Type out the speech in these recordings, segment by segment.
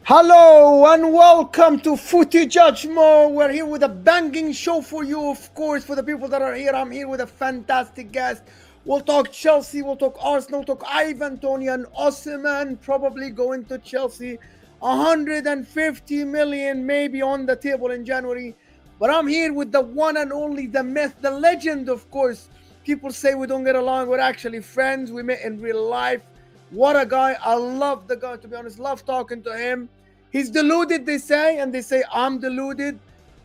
Hello and welcome to Footy Judgment. We're here with a banging show for you, of course. For the people that are here, I'm here with a fantastic guest. We'll talk Chelsea, we'll talk Arsenal, talk Ivan Toney and Osimhen probably going to Chelsea. 150 million maybe on the table in January. But I'm here with the one and only, the myth, the legend, of course. People say we don't get along. We're actually friends. We met in real life. What a guy. I love the guy, to be honest. Love talking to him. He's deluded, they say, and they say I'm deluded,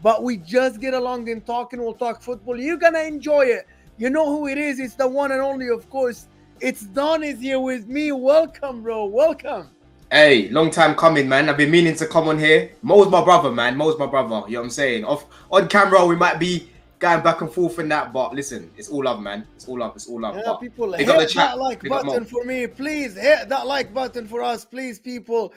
but we just get along in talking. We'll talk football. You're going to enjoy it. You know who it is. It's the one and only, of course. It's Don is here with me. Welcome, bro. Welcome. Hey, long time coming, man. I've been meaning to come on here. Mo's my brother, man. Mo's my brother. You know what I'm saying? On camera, we might be going back and forth in that, but listen, it's all love, man. It's all love. It's all love. Yeah, But people, they got the hit chat. that like They got button Mo. for me. Please hit that like button for us, please, people.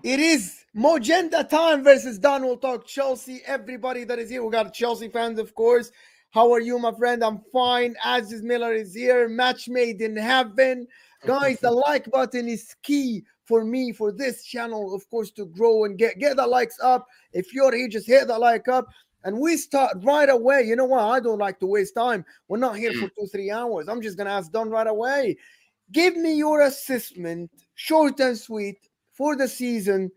It is Mojenda time versus Don. We'll talk Chelsea. Everybody that is here, we got Chelsea fans, of course. How are you, my friend? I'm fine. Aziz Miller is here. Match made in heaven. Guys, the like button is key for me, for this channel, of course, to grow and get the likes up. If you're here, just hit the like up. And we start right away. You know what? I don't like to waste time. We're not here for 2-3 hours. I'm just going to ask Don right away. Give me your assessment, short and sweet, for the season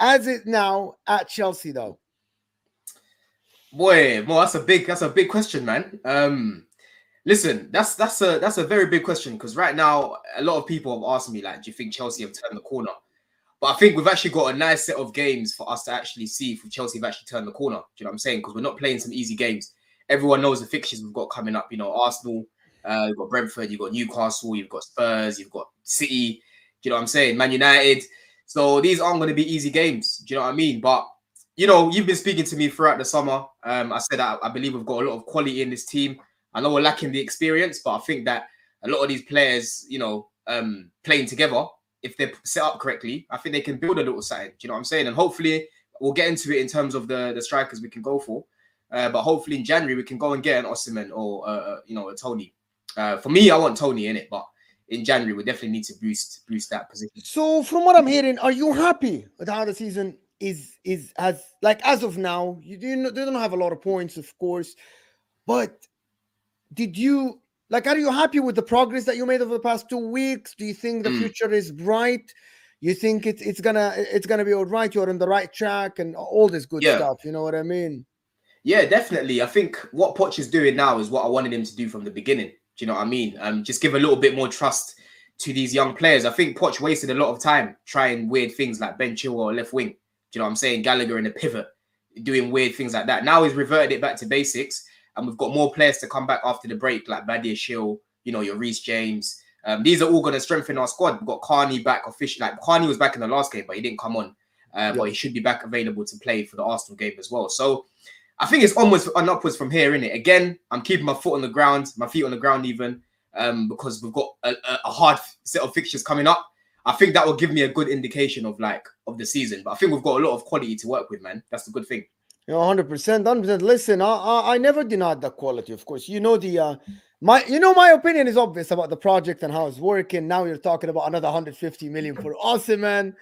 as it now at Chelsea, though. Boy, Mo, that's a big question, man. Listen, that's a very big question because right now a lot of people have asked me like, do you think Chelsea have turned the corner? But I think we've actually got a nice set of games for us to actually see if Chelsea have actually turned the corner. Do you know what I'm saying? Because we're not playing some easy games. Everyone knows the fixtures we've got coming up. You know, Arsenal, you've got Brentford, you've got Newcastle, you've got Spurs, you've got City. Do you know what I'm saying? Man United. So these aren't going to be easy games. Do you know what I mean? But you know, you've been speaking to me throughout the summer. I said I believe we've got a lot of quality in this team. I know we're lacking the experience, but I think that a lot of these players, you know, playing together, if they're set up correctly, I think they can build a little something. Do you know what I'm saying? And hopefully we'll get into it in terms of the strikers we can go for. But hopefully in January we can go and get an Osimhen or you know, a Toney. For me, I want Toney in it, but in January we definitely need to boost that position. So, from what I'm hearing, are you happy with how the season is as like as of now? They don't have a lot of points, of course, but did you like? Are you happy with the progress that you made over the past 2 weeks? Do you think the future is bright? You think it's gonna be all right? You're on the right track and all this good Yeah. stuff. You know what I mean? Yeah, definitely. I think what Poch is doing now is what I wanted him to do from the beginning. Do you know what I mean? Just give a little bit more trust to these young players. I think Poch wasted a lot of time trying weird things like Ben Chilwell or left wing. Do you know what I'm saying? Gallagher in a pivot, doing weird things like that. Now he's reverted it back to basics, and we've got more players to come back after the break, like Badia Shill, you know, your Reece James. These are all going to strengthen our squad. We've got Carney back officially. Like Carney was back in the last game, but he didn't come on. But he should be back available to play for the Arsenal game as well. So I think it's onwards and upwards from here, innit? Again, I'm keeping my foot on the ground, my feet on the ground even, because we've got a hard set of fixtures coming up. I think that will give me a good indication of the season. But I think we've got a lot of quality to work with, man. That's the good thing. You know, 100%, 100%. Listen, I never denied the quality. Of course, you know my opinion is obvious about the project and how it's working. Now you're talking about another 150 million for Osimhen.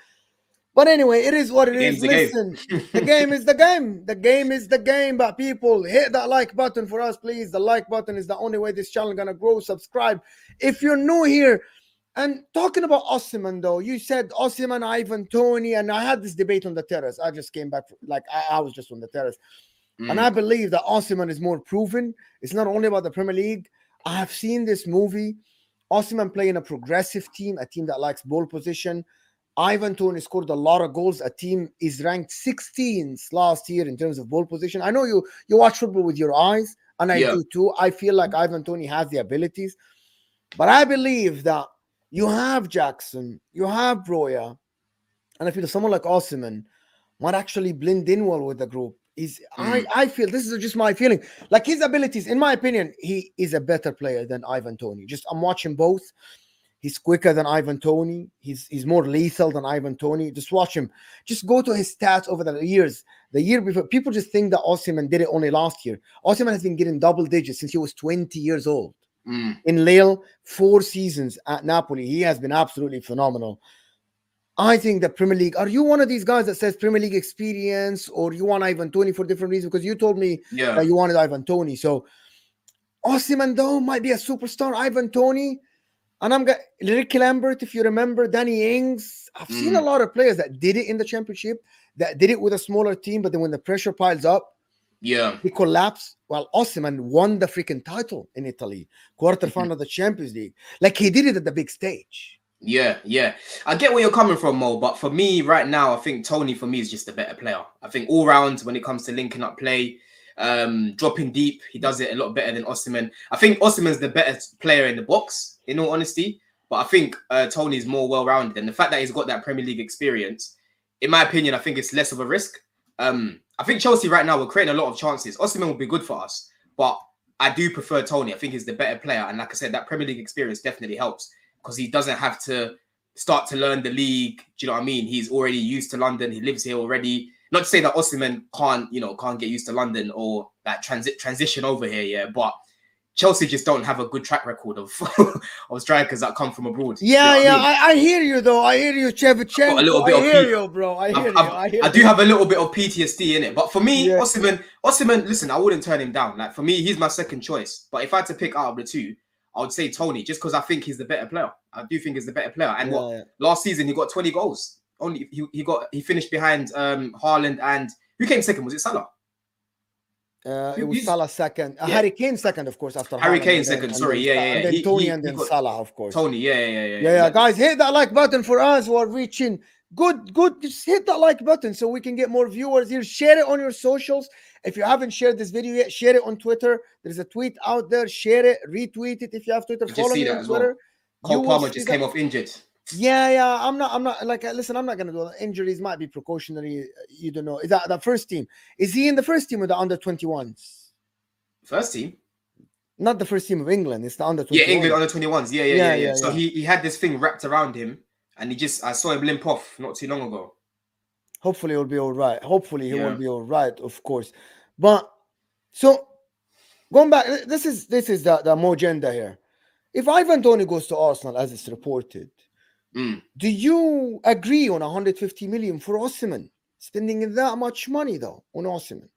But anyway, it is what it is. Listen, the game is the game. The game is the game. But people, hit that like button for us, please. The like button is the only way this channel is gonna grow. Subscribe if you're new here. And talking about Osimhen, though, you said Osimhen, Ivan Toney, and I had this debate on the terrace. I just came back, I was just on the terrace. And I believe that Osimhen is more proven. It's not only about the Premier League. I have seen this movie. Osimhen playing a progressive team, a team that likes ball position. Ivan Toney scored a lot of goals. A team is ranked 16th last year in terms of ball position. I know you watch football with your eyes, and I do too. I feel like Ivan Toney has the abilities. But I believe that you have Jackson, you have Broya, and I feel someone like Osimhen might actually blend in well with the group. I feel this is just my feeling. Like his abilities, in my opinion, he is a better player than Ivan Toney. Just I'm watching both. He's quicker than Ivan Toney. He's more lethal than Ivan Toney. Just watch him. Just go to his stats over the years. The year before, people just think that Osimhen did it only last year. Osimhen has been getting double digits since he was 20 years old. In Lille, 4 seasons at Napoli. He has been absolutely phenomenal. I think the Premier League. Are you one of these guys that says Premier League experience, or you want Ivan Toney for different reasons? Because you told me Yeah. that you wanted Ivan Toney. So Osimhen though might be a superstar. Ivan Toney, and I'm got Ricky Lambert, if you remember, Danny Ings. I've seen a lot of players that did it in the Championship, that did it with a smaller team, but then when the pressure piles up, Yeah. they collapse. Well, Osimhen won the freaking title in Italy, quarterfinal of the Champions League. Like he did it at the big stage. Yeah, yeah. I get where you're coming from, Mo, but for me right now, I think Toney for me is just a better player. I think all round when it comes to linking up play, dropping deep, he does it a lot better than Osimhen. I think Osimhen's the better player in the box, in all honesty, but I think Toney's more well-rounded, and the fact that he's got that Premier League experience, in my opinion, I think it's less of a risk. I think Chelsea right now, we're creating a lot of chances. Osimhen will be good for us, but I do prefer Toney. I think he's the better player, and like I said, that Premier League experience definitely helps, because he doesn't have to start to learn the league. Do you know what I mean? He's already used to London. He lives here already. Not to say that Osimhen can't get used to London or that transition over here, yeah. But Chelsea just don't have a good track record of strikers that come from abroad. Yeah, you know what I hear you though. I hear you, Shevchenko. a little bit I of hear P- you, bro. I hear you. I do have a little bit of PTSD in it. But for me, Yeah. Osimhen, listen, I wouldn't turn him down. Like for me, he's my second choice. But if I had to pick out of the two, I would say Toney, just because I think he's the better player. I do think he's the better player. And last season he got 20 goals. Only he finished behind Haaland, and who came second? Was it Salah? It was Salah second. Harry Kane second, of course, after Harry Haaland, Kane second. Sorry, And then Toney, and then Salah, of course. Toney, yeah. Guys, hit that like button for us. We're reaching good. Just hit that like button so we can get more viewers here. Share it on your socials. If you haven't shared this video yet, share it on Twitter. There's a tweet out there. Share it, retweet it if you have Twitter. Follow me on Twitter. Cole Palmer just came off injured. Yeah. I'm not like, listen, I'm not gonna do that. Injuries might be precautionary. You don't know. Is that the first team? Is he in the first team with the under 21s? First team? Not the first team of England. It's the under 21s. Yeah, England under 21s. Yeah. So he had this thing wrapped around him, and I saw him limp off not too long ago. Hopefully he'll be all right. Hopefully he will be all right, of course. But so going back, this is the Mojenda here. If Ivan Toney goes to Arsenal, as it's reported, do you agree on 150 million for Osimhen? Spending that much money though on Osimhen?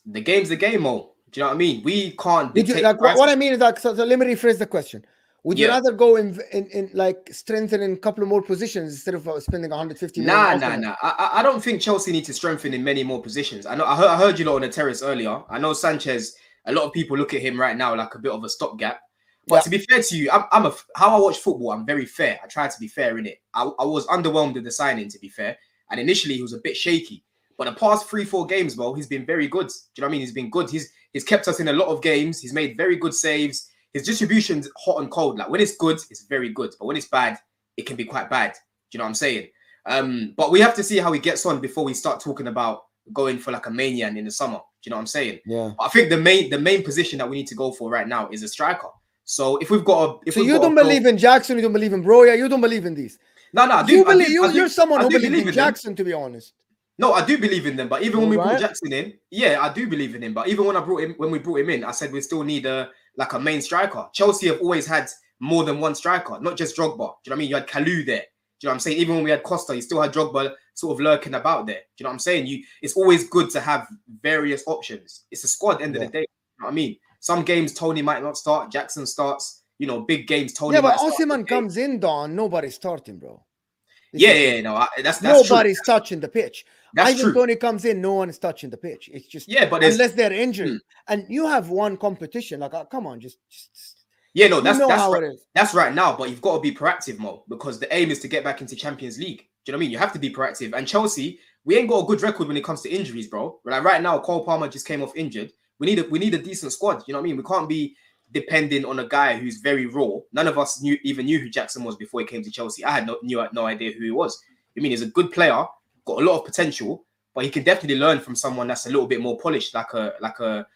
The game's the game, Mo. Do you know what I mean? We can't dictate. What I mean is that. So let me rephrase the question. Would you rather go in like strengthening a couple of more positions instead of spending 150 million? Nah. I don't think Chelsea need to strengthen in many more positions. I heard you lot on the terrace earlier. I know Sanchez. A lot of people look at him right now like a bit of a stopgap. But to be fair to you, how I watch football, I'm very fair. I try to be fair in it. I was underwhelmed with the signing, to be fair. And initially he was a bit shaky. But the past 3-4 games, bro, he's been very good. Do you know what I mean? He's been good. He's kept us in a lot of games. He's made very good saves. His distribution's hot and cold. Like when it's good, it's very good. But when it's bad, it can be quite bad. Do you know what I'm saying? But we have to see how he gets on before we start talking about going for like a mania in the summer. Do you know what I'm saying? Yeah. I think the main position that we need to go for right now is a striker. So if we've got a... you don't believe in Jackson, you don't believe in Broya, you don't believe in these. No, you're someone who believes in Jackson, to be honest. No, I do believe in them, but even when we brought Jackson in, I do believe in him. But even when we brought him in, I said we still need a main striker. Chelsea have always had more than one striker, not just Drogba. Do you know what I mean? You had Kalou there. Do you know what I'm saying? Even when we had Costa, you still had Drogba sort of lurking about there. Do you know what I'm saying? It's always good to have various options. It's a squad at the end of the day. You know what I mean? Some games Toney might not start, Jackson starts. You know, big games Toney. Yeah, but Osimhen comes in, Don. Nobody's starting, bro. That's nobody's true. touching the pitch. That's true. Toney comes in, no one is touching the pitch. It's just but unless they're injured, and you have one competition. Like, come on, just that's right now. But you've got to be proactive, Mo, because the aim is to get back into Champions League. Do you know what I mean? You have to be proactive. And Chelsea, we ain't got a good record when it comes to injuries, bro. Like right now, Cole Palmer just came off injured. We need a decent squad. You know what I mean? We can't be depending on a guy who's very raw. None of us even knew who Jackson was before he came to Chelsea. I had no idea who he was. I mean, he's a good player, got a lot of potential, but he can definitely learn from someone that's a little bit more polished, like a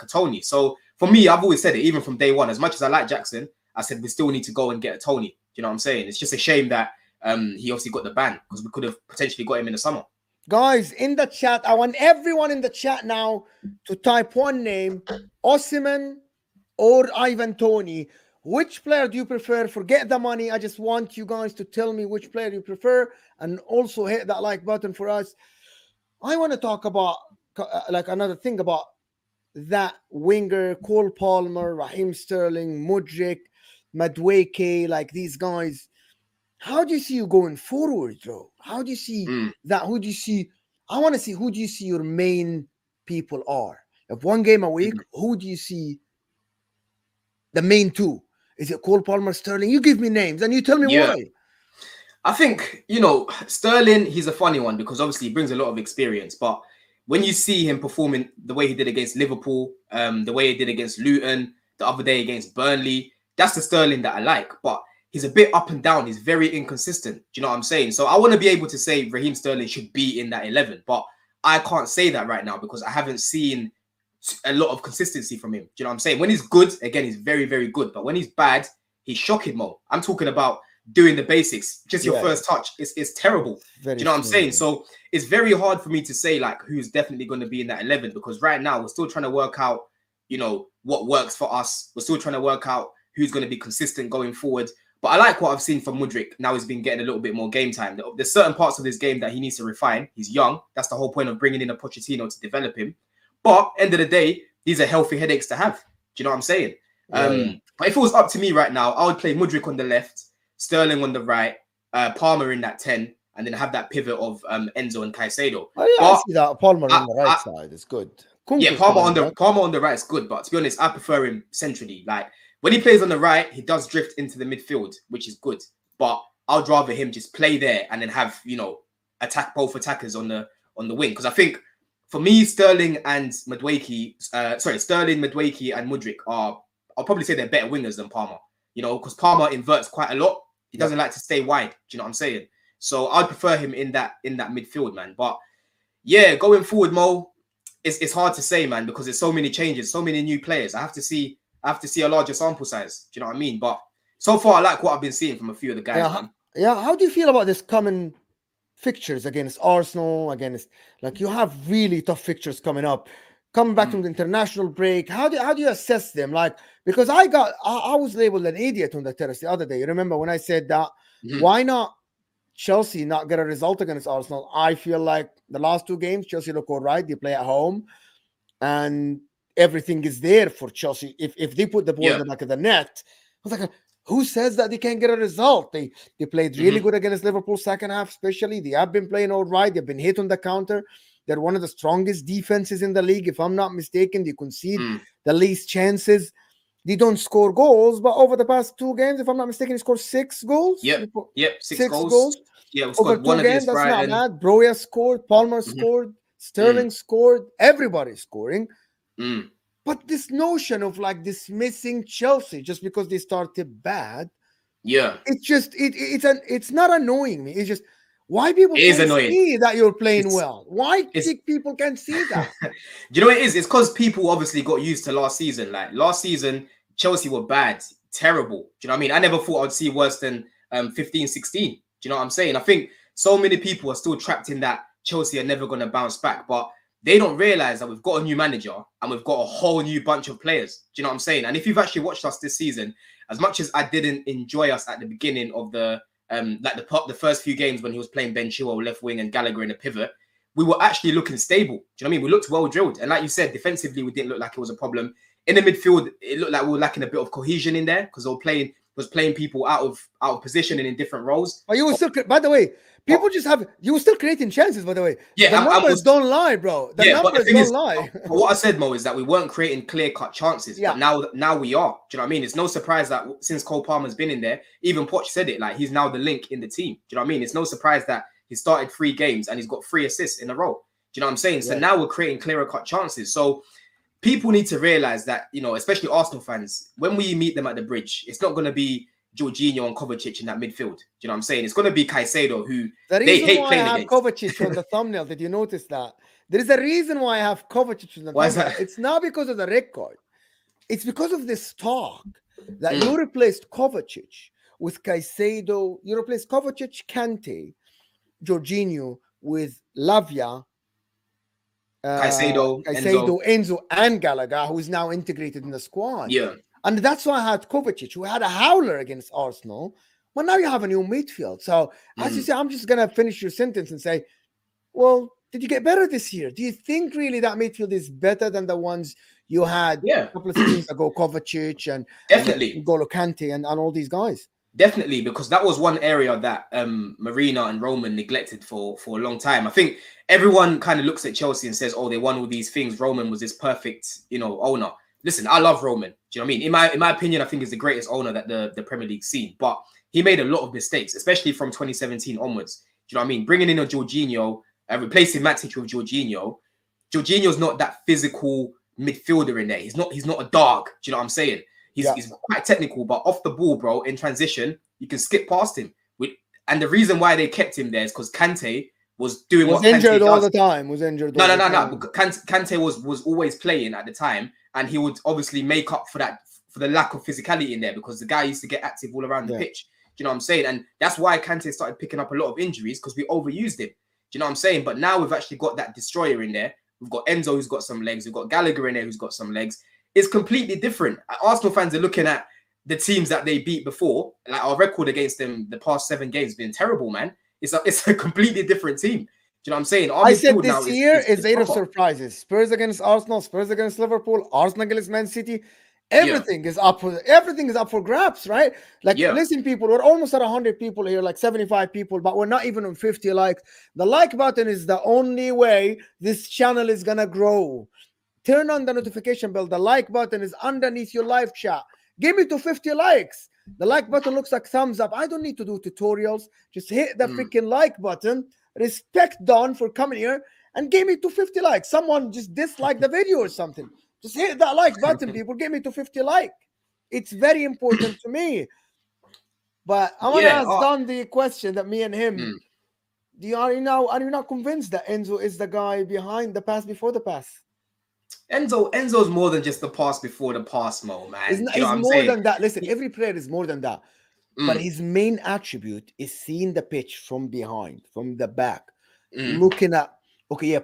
Toney. So for me, I've always said it, even from day one. As much as I like Jackson, I said we still need to go and get a Toney. Do you know what I'm saying? It's just a shame that he obviously got the ban, because we could have potentially got him in the summer. Guys, in the chat, I want everyone in the chat now to type one name, Osimhen or Ivan Toney. Which player do you prefer? Forget the money. I just want you guys to tell me which player you prefer, and also hit that like button for us. I want to talk about like another thing about that winger, Cole Palmer, Raheem Sterling, Mudryk, Madueke, like these guys. How do you see you going forward, bro? How do you see that? Who do you see? I want to see who do you see your main people are. If one game a week, who do you see the main two? Is it Cole Palmer, Sterling? You give me names and you tell me Yeah. why. I think, Sterling, he's a funny one because obviously he brings a lot of experience. But when you see him performing the way he did against Liverpool, the way he did against Luton, the other day against Burnley, that's the Sterling that I like. But he's a bit up and down. He's very inconsistent. Do you know what I'm saying? So I want to be able to say Raheem Sterling should be in that 11. But I can't say that right now because I haven't seen a lot of consistency from him. Do you know what I'm saying? When he's good, again, he's very, very good. But when he's bad, he's shocking, Mo. I'm talking about doing the basics. Just your first touch is terrible. Do you know what I'm saying? So it's very hard for me to say like who's definitely going to be in that 11 because right now we're still trying to work out, what works for us. We're still trying to work out who's going to be consistent going forward. But I like what I've seen from Mudryk. Now he's been getting a little bit more game time. There's certain parts of this game that he needs to refine. He's young. That's the whole point of bringing in a Pochettino to develop him. But end of the day, these are healthy headaches to have. Do you know what I'm saying? But if it was up to me right now, I would play Mudryk on the left, Sterling on the right, Palmer in that 10, and then have that pivot of Enzo and Caicedo. Oh, yeah, I see that Palmer on the right side is good. Palmer on the right is good, but to be honest, I prefer him centrally. Like when he plays on the right, he does drift into the midfield, which is good. But I'd rather him just play there and then have attack both attackers on the wing because I think. For me, Sterling, Madueke, and Mudryk I'll probably say they're better wingers than Palmer. Because Palmer inverts quite a lot. He doesn't like to stay wide. Do you know what I'm saying? So I'd prefer him in that midfield, man. But yeah, going forward, Mo, it's hard to say, man, because there's so many changes, so many new players. I have to see a larger sample size. Do you know what I mean? But so far, I like what I've been seeing from a few of the guys, man. Yeah. How do you feel about this coming fixtures against Arsenal, you have really tough fixtures coming up, coming back from the international break? How do you assess them? Because I was labeled an idiot on the terrace the other day. You remember when I said that? Why not Chelsea not get a result against Arsenal? I feel like the last two games Chelsea look all right. They play at home and everything is there for Chelsea. If they put the ball in the back of the net, I was like, who says that they can't get a result? They played really good against Liverpool second half, especially. They have been playing all right. They've been hit on the counter. They're one of the strongest defenses in the league. If I'm not mistaken, they concede the least chances. They don't score goals, but over the past two games, if I'm not mistaken, they scored 6 goals. Yep, 6 goals. Yeah, we over scored one 2 games. That's Brighton. not bad. Broya scored. Palmer scored. Sterling scored. Everybody's scoring. But this notion of dismissing Chelsea just because they started bad, it's not annoying me. It's just why people can't see that you're playing well. Why people can't see that? Do you know what it is? It's because people obviously got used to last season. Like last season, Chelsea were bad, terrible. Do you know what I mean? I never thought I'd see worse than 15-16. Do you know what I'm saying? I think so many people are still trapped in that Chelsea are never going to bounce back, but they don't realize that we've got a new manager and we've got a whole new bunch of players. Do you know what I'm saying? And if you've actually watched us this season, as much as I didn't enjoy us at the beginning of the first few games when he was playing Ben Chilwell left wing and Gallagher in a pivot, we were actually looking stable. Do you know what I mean? We looked well drilled. And like you said, defensively, we didn't look like it was a problem. In the midfield, it looked like we were lacking a bit of cohesion in there because they were playing people out of position and in different roles. But you were still, by the way, you were still creating chances, by the way. Yeah, the numbers don't lie, bro. The numbers don't lie. But what I said, Mo, is that we weren't creating clear-cut chances. Yeah. But now we are. Do you know what I mean? It's no surprise that since Cole Palmer's been in there, even Poch said it, he's now the link in the team. Do you know what I mean? It's no surprise that he started 3 games and he's got 3 assists in a row. Do you know what I'm saying? So now we're creating clearer-cut chances. So people need to realize that, especially Arsenal fans, when we meet them at the bridge, it's not going to be Jorginho and Kovacic in that midfield. Do you know what I'm saying? It's going to be Caicedo, who they hate playing against. I have Kovacic on the thumbnail. Did you notice that? There is a reason why I have Kovacic on the thumbnail. Why is that? It's not because of the record. It's because of this talk that you replaced Kovacic with Caicedo. You replaced Kovacic, Kante, Jorginho with Lavia, Caicedo, Enzo, and Gallagher, who is now integrated in the squad. Yeah. And that's why I had Kovacic, who had a howler against Arsenal. Well, now you have a new midfield. So, as you say, I'm just going to finish your sentence and say, well, did you get better this year? Do you think really that midfield is better than the ones you had a couple of seasons ago, Kovacic and N'Golo Kante and all these guys? Definitely, because that was one area that Marina and Roman neglected for a long time. I think everyone kind of looks at Chelsea and says, oh, they won all these things. Roman was this perfect, owner. Listen, I love Roman. Do you know what I mean? In my opinion, I think he's the greatest owner that the Premier League's seen. But he made a lot of mistakes, especially from 2017 onwards. Do you know what I mean? Bringing in a Jorginho, replacing Matic with Jorginho. Jorginho's not that physical midfielder in there. He's not a dog. Do you know what I'm saying? He's quite technical, but off the ball, bro, in transition, you can skip past him. And the reason why they kept him there is because Kante was doing what injured Kante all does. the time. Was injured. No. Kante was always playing at the time, and he would obviously make up for that, for the lack of physicality in there, because the guy used to get active all around the pitch. Do you know what I'm saying? And that's why Kante started picking up a lot of injuries, because we overused him. Do you know what I'm saying? But now we've actually got that destroyer in there. We've got Enzo, who's got some legs. We've got Gallagher in there, who's got some legs. It's completely different. Arsenal fans are looking at the teams that they beat before. Like, our record against them the past 7 games has been terrible, man. It's a completely different team. Do you know what I'm saying? I said this year is 8 of surprises. Spurs against Arsenal, Spurs against Liverpool, Arsenal against Man City. Everything is up for grabs, right? Like, listen, people, we're almost at 100 people here, like 75 people, but we're not even on 50 likes. The like button is the only way this channel is gonna grow. Turn on the notification bell. The like button is underneath your live chat. Give me to 50 likes. The like button looks like thumbs up. I don't need to do tutorials. Just hit the freaking like button. Respect Don for coming here and give me to 50 likes. Someone just disliked the video or something. Just hit that like button, people. Give me to 50 likes. It's very important to me. But I want to ask Don the question that me and him. Are you not convinced that Enzo is the guy behind the pass before the pass? Enzo's more than just the pass before the pass, Mo, man. He's more than that. Listen, every player is more than that. But his main attribute is seeing the pitch from behind, from the back, looking at,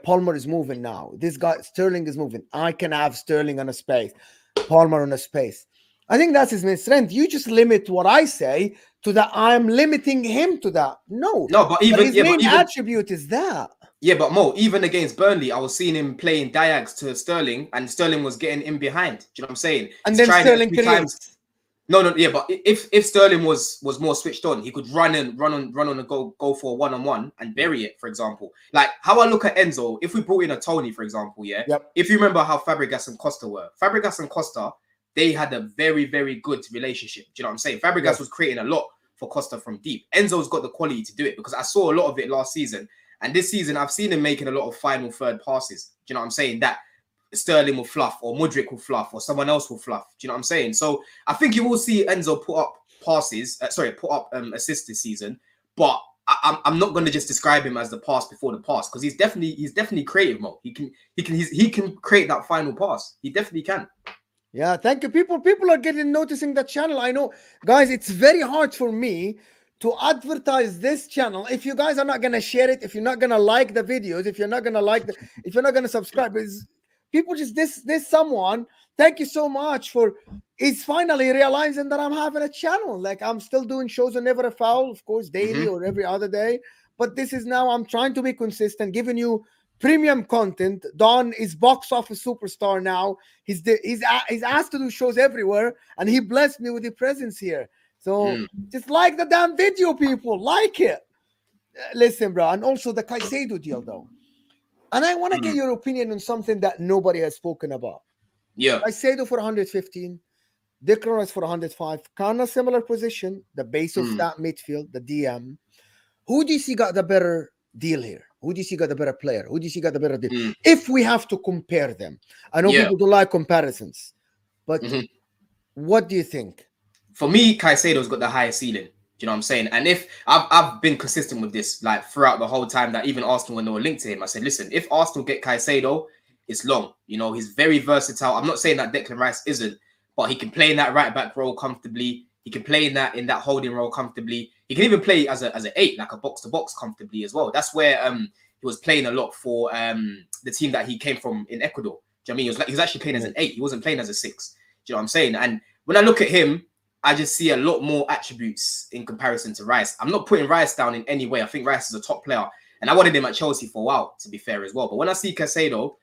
Palmer is moving now. This guy, Sterling, is moving. I can have Sterling on a space, Palmer on a space. I think that's his main strength. You just limit what I say to that. I'm limiting him to that. No, but his main attribute is that. Yeah, but Mo, even against Burnley, I was seeing him playing diags to Sterling, and Sterling was getting in behind. Do you know what I'm saying? And then Sterling creates. No, but if Sterling was more switched on, he could run on a go for a one-on-one and bury it, for example. Like how I look at Enzo, if we brought in a Toney, for example, if you remember how Fabregas and Costa were, Fabregas and Costa, they had a very, very good relationship. Do you know what I'm saying? Fabregas was creating a lot for Costa from deep. Enzo's got the quality to do it, because I saw a lot of it last season. And this season, I've seen him making a lot of final third passes. Do you know what I'm saying? That Sterling will fluff, or Mudryk will fluff, or someone else will fluff. Do you know what I'm saying? So I think you will see Enzo put up assists this season. But I'm not going to just describe him as the pass before the pass, because he's definitely creative, Mo. He can create that final pass. He definitely can. Yeah, thank you. People are noticing the channel. I know, guys, it's very hard for me to advertise this channel if you guys are not gonna share it, if you're not gonna like the videos, if you're not gonna subscribe. People just this someone. Thank you so much for. It's finally realizing that I'm having a channel. Like, I'm still doing shows on Never a Foul, of course, daily or every other day. But this is now, I'm trying to be consistent, giving you premium content. Don is box office superstar now. He's asked to do shows everywhere, and he blessed me with his presence here. So just like the damn video, people. Like it. Listen, bro. And also the Caicedo deal, though. And I want to get your opinion on something that nobody has spoken about. Yeah. Caicedo for 115. Declan Rice for 105. Kind of similar position. The base of that midfield, the DM. Who do you see got the better deal here? Who do you see got the better player? Who do you see got the better deal? If we have to compare them. I know people don't like comparisons. But what do you think? For me, Caicedo's got the highest ceiling. Do you know what I'm saying? And if I've been consistent with this, like throughout the whole time that even Arsenal, when they were linked to him, I said, listen, if Arsenal get Caicedo, it's long. You know, he's very versatile. I'm not saying that Declan Rice isn't, but he can play in that right back role comfortably. He can play in that holding role comfortably. He can even play as an 8, like a box to box comfortably as well. That's where he was playing a lot for the team that he came from in Ecuador. Do you know what I mean? He was actually playing as an 8. He wasn't playing as a 6. Do you know what I'm saying? And when I look at him, I just see a lot more attributes in comparison to Rice. I'm not putting Rice down in any way. I think Rice is a top player, and I wanted him at Chelsea for a while, to be fair as well. But when I see Caicedo,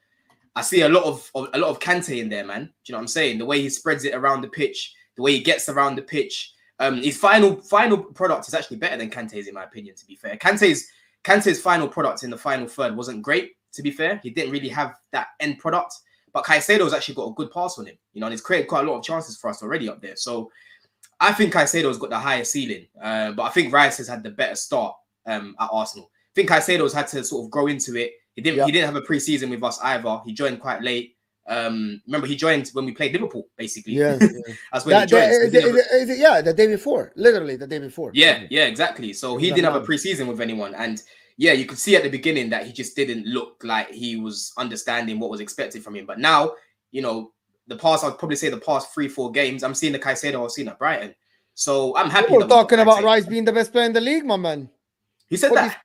I see a lot of Kante in there, man. Do you know what I'm saying? The way he spreads it around the pitch, the way he gets around the pitch. His final product is actually better than Kante's, in my opinion, to be fair. Kante's final product in the final third wasn't great, to be fair. He didn't really have that end product. But Caicedo's actually got a good pass on him, you know, and he's created quite a lot of chances for us already up there. So I think Caicedo's got the higher ceiling, but I think Rice has had the better start at Arsenal. I think Caicedo's had to sort of grow into it. He didn't have a pre-season with us either. He joined quite late. Remember, he joined when we played Liverpool, basically. Yeah, that's when he joined. The day before, literally the day before. Yeah, exactly. So he didn't have a pre-season with anyone, and yeah, you could see at the beginning that he just didn't look like he was understanding what was expected from him. But now, you know, I'd probably say the past 3-4 games, I'm seeing the Caicedo I've seen at Brighton. So I'm happy. People talking about Rice being the best player in the league, my man. He said that.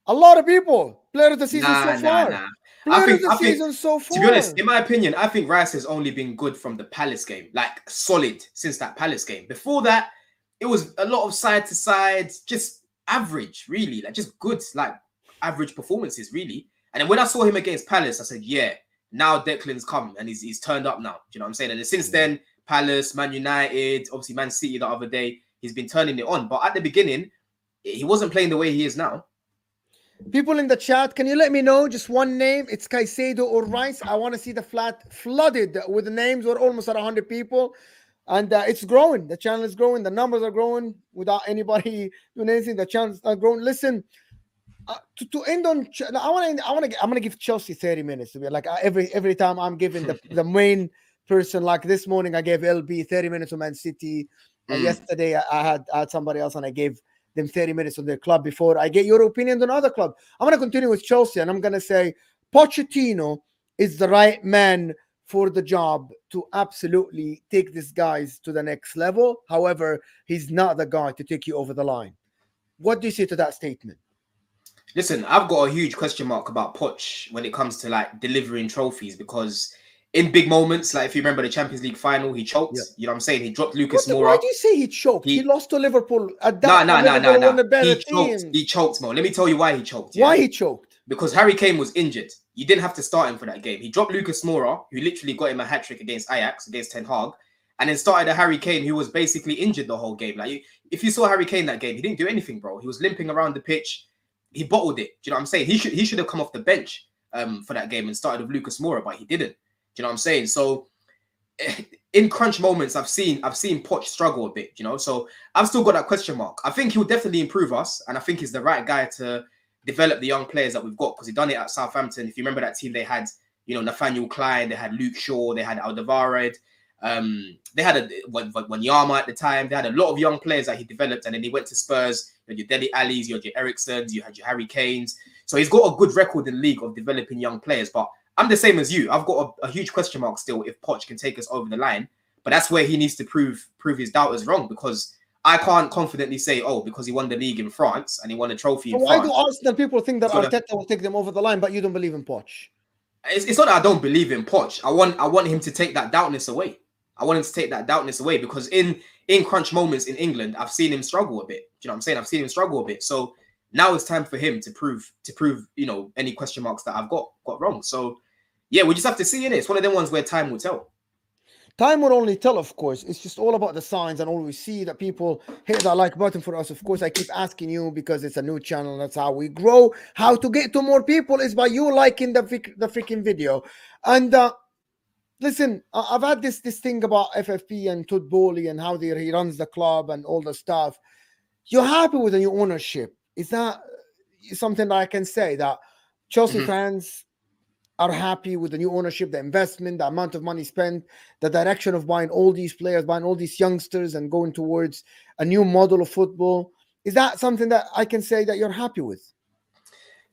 A lot of people. Player of the season so far. Player of the season so far. To be honest, in my opinion, I think Rice has only been good from the Palace game, like solid since that Palace game. Before that, it was a lot of side to side, just average, really, like just good, like average performances, really. And then when I saw him against Palace, I said, yeah, now Declan's come and he's turned up now. Do you know what I'm saying? And since then, Palace, Man United, obviously Man City the other day, he's been turning it on. But at the beginning, he wasn't playing the way he is now. People in the chat, can you let me know just one name? It's Caicedo or Rice. I want to see the flat flooded with the names. We're almost at 100 people. And it's growing. The channel is growing. The numbers are growing without anybody doing anything. The channel is growing. Listen, to end on, I'm gonna give Chelsea 30 minutes to be like every time I'm giving the main person. Like this morning, I gave LB 30 minutes on Man City. Yesterday, I had somebody else, and I gave them 30 minutes on their club before I get your opinion on other club. I'm gonna continue with Chelsea, and I'm gonna say Pochettino is the right man for the job to absolutely take these guys to the next level. However, he's not the guy to take you over the line. What do you say to that statement? Listen, I've got a huge question mark about Poch when it comes to like delivering trophies, because in big moments, like if you remember the Champions League final, he choked. Yeah. You know what I'm saying? He dropped Lucas Moura. Why do you say he choked? He lost to Liverpool. At that No. He choked, Mo. Let me tell you why he choked. Yeah? Why he choked? Because Harry Kane was injured. You didn't have to start him for that game. He dropped Lucas Moura, who literally got him a hat-trick against Ajax, against Ten Hag, and then started a Harry Kane who was basically injured the whole game. Like, if you saw Harry Kane that game, he didn't do anything, bro. He was limping around the pitch. He bottled it. Do you know what I'm saying? He should have come off the bench for that game and started with Lucas Moura, but he didn't. Do you know what I'm saying? So in crunch moments, I've seen Poch struggle a bit, you know. So I've still got that question mark. I think he'll definitely improve us, and I think he's the right guy to develop the young players that we've got, because he done it at Southampton. If you remember that team, they had, you know, Nathaniel Klein, they had Luke Shaw, they had Alderweireld, they had Wanyama at the time. They had a lot of young players that he developed, and then he went to Spurs. You had your Dele Allis, you had your Ericssons, you had your Harry Kanes. So he's got a good record in the league of developing young players. But I'm the same as you. I've got a huge question mark still if Poch can take us over the line. But that's where he needs to prove his doubters wrong, because I can't confidently say, oh, because he won the league in France and he won a trophy in France. Why do Arsenal people think that Arteta will take them over the line, but you don't believe in Poch? It's not that I don't believe in Poch. I want him to take that doubtness away. I want him to take that doubtness away, because in crunch moments in England, I've seen him struggle a bit. Do you know what I'm saying? I've seen him struggle a bit. So now it's time for him to prove, you know, any question marks that I've got wrong. So yeah, we just have to see in it. It's one of them ones where time will tell. Time will only tell, of course. It's just all about the signs, and all we see that people hit that like button for us. Of course, I keep asking you because it's a new channel. That's how we grow. How to get to more people is by you liking the freaking video. And listen, I've had this thing about FFP and Todd Bohley and how he runs the club and all the stuff. You're happy with the new ownership? Is that something that I can say that Chelsea fans are happy with the new ownership, the investment, the amount of money spent, the direction of buying all these players, buying all these youngsters and going towards a new model of football? Is that something that I can say that you're happy with?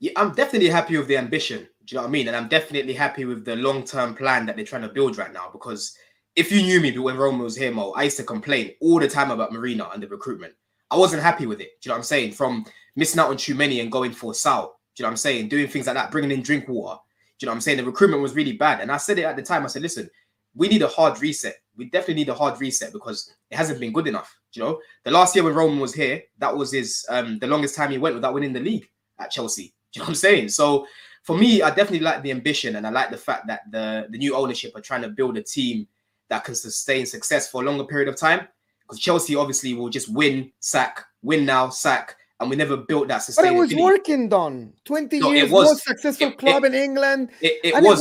Yeah, I'm definitely happy with the ambition. Do you know what I mean? And I'm definitely happy with the long-term plan that they're trying to build right now, because if you knew me when Roma was here, Mo, I used to complain all the time about Marina and the recruitment. I wasn't happy with it. Do you know what I'm saying? From missing out on Tchouameni and going for Sal. Do you know what I'm saying? Doing things like that, bringing in drink water. Do you know what I'm saying? The recruitment was really bad. And I said it at the time. I said, listen, we need a hard reset. We definitely need a hard reset because it hasn't been good enough. You know, the last year when Roman was here, that was his the longest time he went without winning the league at Chelsea. Do you know what I'm saying? So for me, I definitely like the ambition, and I like the fact that the new ownership are trying to build a team that can sustain success for a longer period of time. Because Chelsea obviously will just win, sack, win now, sack, and we never built that sustainability. But it was working, Don. 20 years, it was most successful club in England. It and was,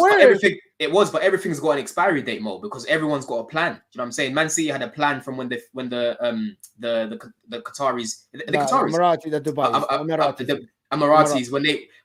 it but everything's got an expiry date, Mo, because everyone's got a plan. Do you know what I'm saying? Man City had a plan from when the Qataris, the Qataris, Emirati, the Dubai, Emiratis,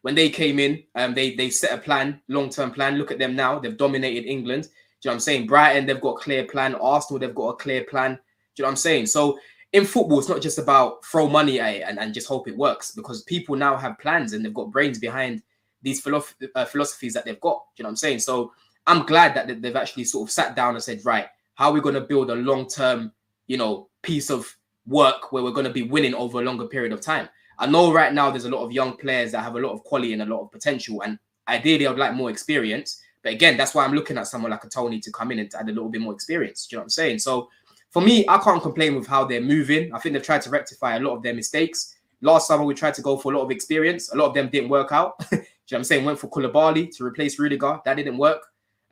when they came in, they set a plan, long-term plan. Look at them now; they've dominated England. Do you know what I'm saying? Brighton, they've got a clear plan. Arsenal, they've got a clear plan. Do you know what I'm saying? So in football, it's not just about throw money at it and just hope it works, because people now have plans and they've got brains behind these philosophies that they've got. Do you know what I'm saying? So I'm glad that they've actually sort of sat down and said, right, how are we going to build a long-term, piece of work where we're going to be winning over a longer period of time? I know right now there's a lot of young players that have a lot of quality and a lot of potential, and ideally I'd like more experience. But again, that's why I'm looking at someone like a Toney to come in and to add a little bit more experience. Do you know what I'm saying? So for me, I can't complain with how they're moving. I think they've tried to rectify a lot of their mistakes. Last summer, we tried to go for a lot of experience. A lot of them didn't work out. Do you know what I'm saying? Went for Koulibaly to replace Rudiger. That didn't work.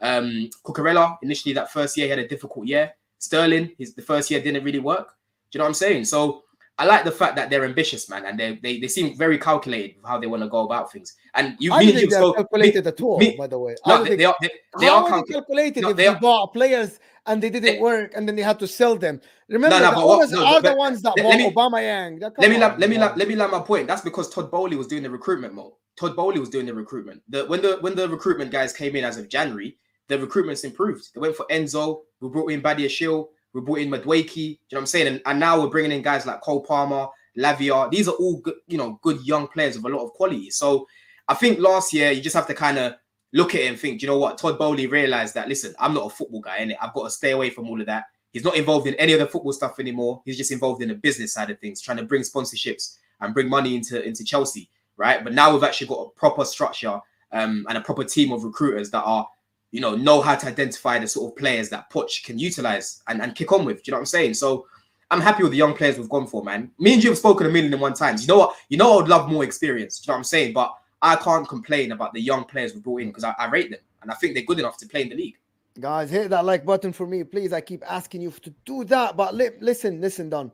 Cucurella, initially that first year, he had a difficult year. Sterling, the first year didn't really work. Do you know what I'm saying? So I like the fact that they're ambitious, man, and they seem very calculated with how they want to go about things. And I think they're calculated at all, by the way. No, they are calculated. If they bought players and they didn't work, and then they had to sell them. Remember, the owners are the ones that bought Aubameyang. Let me land my point. That's because Todd Bohley was doing the recruitment mode. Todd Bohley was doing the recruitment. When the recruitment guys came in as of January, the recruitment's improved. They went for Enzo. We brought in Badia Shil. We brought in Madueke. You know what I'm saying? And now we're bringing in guys like Cole Palmer, Lavia. These are all good, good young players with a lot of quality. So I think last year you just have to kind of look at it and think, you know what? Todd Bohley realized that, listen, I'm not a football guy, innit? I've got to stay away from all of that. He's not involved in any of the football stuff anymore. He's just involved in the business side of things, trying to bring sponsorships and bring money into Chelsea, right? But now we've actually got a proper structure and a proper team of recruiters that are, know how to identify the sort of players that Poch can utilize and kick on with. Do you know what I'm saying? So I'm happy with the young players we've gone for, man. Me and you have spoken 1,001,001 times. You know what? I would love more experience. Do you know what I'm saying? But I can't complain about the young players we brought in because I rate them and I think they're good enough to play in the league. Guys, hit that like button for me, please. I keep asking you to do that. But listen, Don.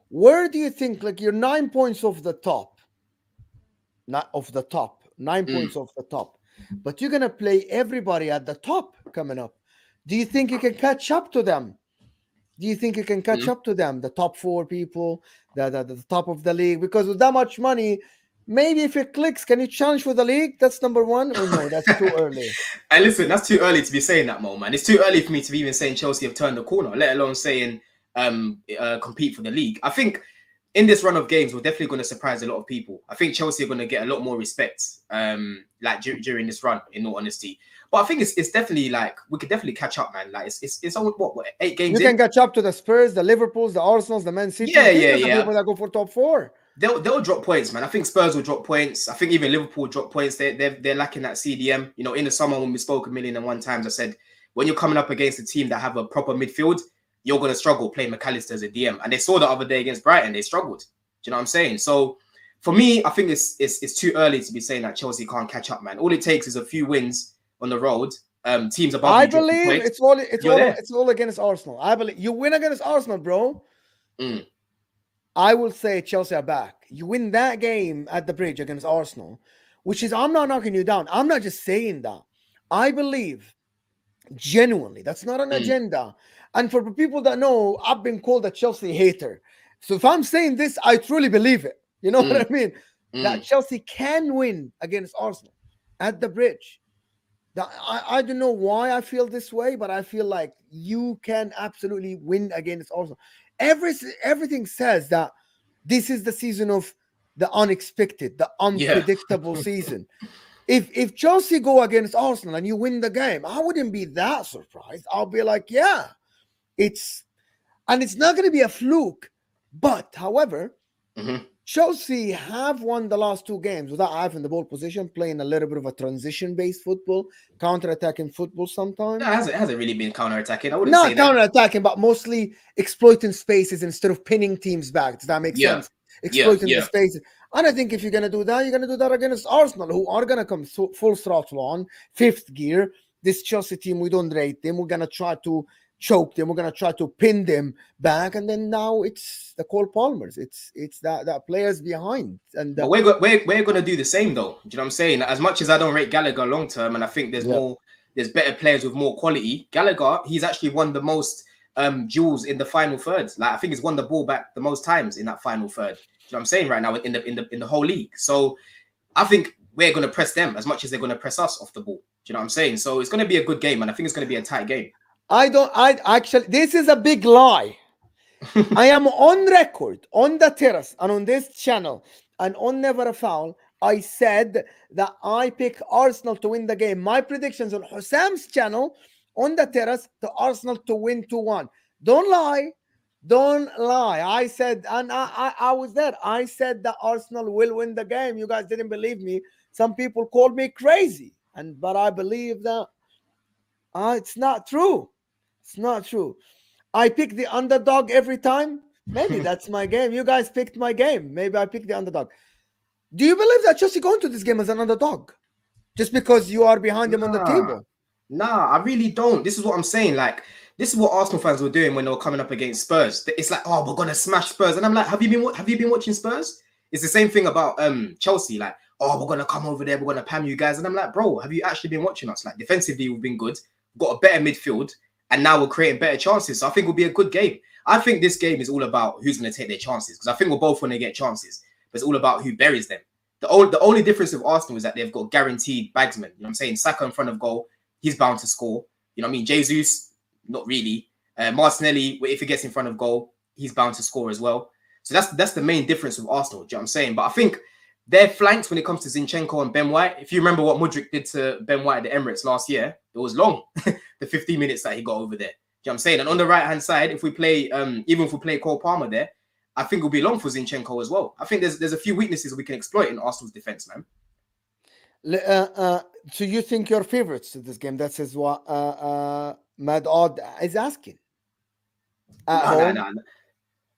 Where do you think, like, you're 9 points off the top? Not off the top. 9 points off the top. But you're going to play everybody at the top coming up. Do you think you can catch up to them? The top 4 people, the top of the league? Because with that much money, maybe if it clicks, can you challenge for the league? That's number one. Or no, that's too early. And listen, that's too early to be saying that, Mo, man. It's too early for me to be even saying Chelsea have turned the corner, let alone saying compete for the league. I think in this run of games, we're definitely going to surprise a lot of people. I think Chelsea are going to get a lot more respect during this run, in all honesty. But I think it's definitely like we could definitely catch up, man. Like it's only what 8 games. You can catch up to the Spurs, the Liverpools, the Arsenals, the Man City. Yeah. People that go for top 4. They'll drop points, man. I think Spurs will drop points. I think even Liverpool will drop points. They're lacking that CDM. In the summer when we spoke 1,001,001 times, I said when you're coming up against a team that have a proper midfield, you're going to struggle playing McAllister as a DM. And they saw the other day against Brighton. They struggled. Do you know what I'm saying? So for me, I think it's too early to be saying that Chelsea can't catch up, man. All it takes is a few wins on the road. Teams above. I believe it's all against Arsenal. I believe you win against Arsenal, bro. I will say Chelsea are back. You win that game at the bridge against Arsenal, which is, I'm not knocking you down. I'm not just saying that. I believe genuinely, that's not an agenda. And for people that know, I've been called a Chelsea hater. So if I'm saying this, I truly believe it. You know what I mean? That Chelsea can win against Arsenal at the bridge. I don't know why I feel this way, but I feel like you can absolutely win against Arsenal. Everything says that this is the season of the unexpected, the unpredictable season. If Chelsea go against Arsenal and you win the game, I wouldn't be that surprised. I'll be like, yeah, it's not going to be a fluke. But however, Chelsea have won the last 2 games without having the ball position, playing a little bit of a transition-based football, counter-attacking football No, sometimes. it hasn't really been counter-attacking. I wouldn't say Not that. counter-attacking, but mostly exploiting spaces instead of pinning teams back. Does that make Yeah, sense? yeah, Exploiting the yeah. spaces. And I think if you're going to do that, you're going to do that against Arsenal, who are going to come full throttle on, fifth gear. This Chelsea team, we don't rate them. We're going to try to choke them. We're going to try to pin them back. And then now it's the Cole Palmers. It's that players behind. And But we're gonna do the same though. Do you know what I'm saying? As much as I don't rate Gallagher long term, and I think yeah. there's better players with more quality. Gallagher, he's actually won the most duels in the final third. Like I think he's won the ball back the most times in that final third. Do you know what I'm saying right now in the whole league? So I think we're gonna press them as much as they're gonna press us off the ball. Do you know what I'm saying? So it's gonna be a good game, and I think it's gonna be a tight game. I actually, this is a big lie. I am on record, on the terrace, and on this channel, and on Never a Foul. I said that I pick Arsenal to win the game. My predictions on Hussam's channel, on the terrace, to Arsenal to win 2-1. Don't lie. Don't lie. I said, and I was there. I said that Arsenal will win the game. You guys didn't believe me. Some people called me crazy, but I believe that it's not true. It's not true. I pick the underdog every time. Maybe that's my game. You guys picked my game. Maybe I picked the underdog. Do you believe that Chelsea go into this game as an underdog? Just because you are behind them on the table? Nah, I really don't. This is what I'm saying. Like, this is what Arsenal fans were doing when they were coming up against Spurs. It's like, oh, we're gonna smash Spurs, and I'm like, have you been watching Spurs? It's the same thing about Chelsea. Like, oh, we're gonna come over there, we're gonna pam you guys, and I'm like, bro, have you actually been watching us? Like, defensively, we've been good, we've got a better midfield, and now we're creating better chances. So I think it'll be a good game. I think this game is all about who's gonna take their chances, because I think we're both gonna get chances, but it's all about who buries them. The only difference with Arsenal is that they've got guaranteed bagsmen. You know what I'm saying? Saka in front of goal, he's bound to score. You know what I mean? Jesus, not really. Martinelli, if he gets in front of goal, he's bound to score as well. So that's the main difference with Arsenal. Do you know what I'm saying? But I think their flanks when it comes to Zinchenko and Ben White, if you remember what Mudryk did to Ben White at the Emirates last year, it was long. The 15 minutes that he got over there. Do you know what I'm saying? And on the right-hand side, if we play, even if we play Cole Palmer there, I think it'll be long for Zinchenko as well. I think there's a few weaknesses we can exploit in Arsenal's defense, man. So you think you're favorites to this game? That is what Mad Odd is asking. No.